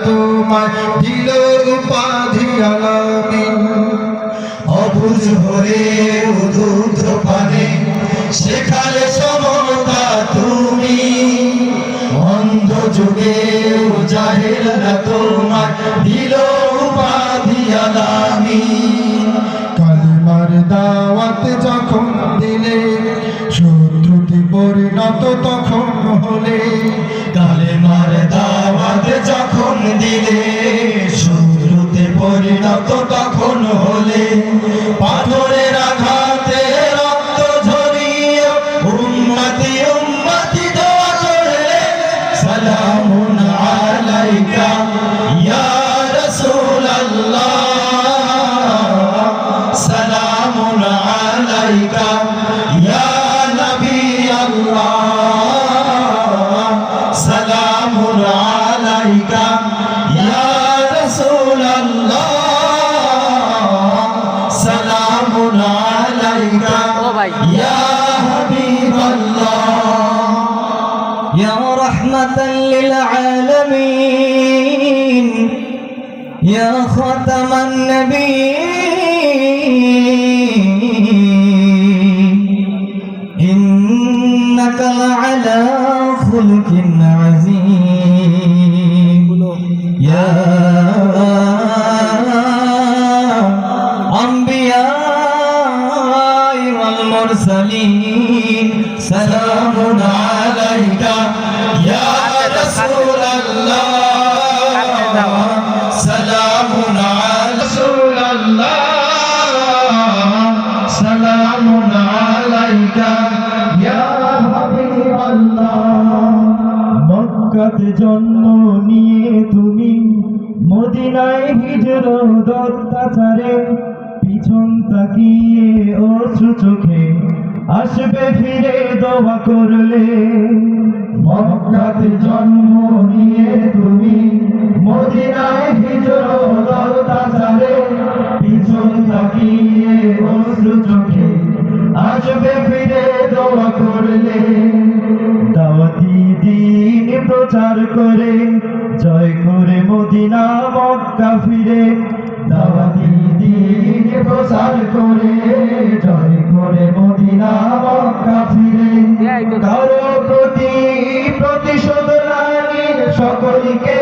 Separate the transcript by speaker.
Speaker 1: তোমায় দিল উপাধি আলামিন। অবুঝ হয়ে উদুদ্ধ পানে শেখালে সমতা তুমি, অন্ধ যুগে জাহেলরা তোমায় দিল উপাধি আলামিন। কালিমার দাওয়াত যখন দিলে শত্রুতে পরিণত তখন হলে, কালিমার দাওয়াত যখন দিলে শত্রুতে পরিণত তখন হলে, পাথরের আঘাতে রক্ত ঝরিয়ে উম্মতি উম্মতি দোয়া করলে, সালামুন আলাইকা ইয়া রাসূলুল্লাহ, সালামুন আলাইকা ইয়া নবী আল্লাহ, সালামুন আলাইকা ইয়া রাসূলুল্লাহ, সালামুন আলাইকা ইয়া হাবিবাল্লাহ।
Speaker 2: ইয়া রাহমাতাল লিল আলামিন, ইয়া খাতামান নবিয়্যিন, ইন্নাকা লাআলা খুলুকিন আযীম। ইয়া আম্বিয়া ওয়াল মুরসালিন, সালামুন আলাইকা ইয়া রাসূলুল্লাহ, সালামুন আলাইকা রাসূলুল্লাহ, সালামুন আলাইকা ইয়া হাবিবাল্লাহ। মক্কাতে জন্ম নিয়ে তুমি মদিনায় হিজরত অত্যাচারে, পিছন তাকিয়ে অশ্রু চোখে আসবে ফিরে দোয়া করলে। মক্কাতে জন্ম নিয়ে তুমি মদিনায় হিজরত অত্যাচারে, পিছন তাকিয়ে অশ্রু চোখে আসবে ফিরে দোয়া করলে। দাওয়াতি দ্বীন প্রচার করে জয় করে মদিনা মক্কা ফিরে, দাওয়াতি দ্বীন প্রচার করে জয় করে মদিনা মক্কা ফিরে। কারো প্রতি প্রতিশোধ নাই সকলকে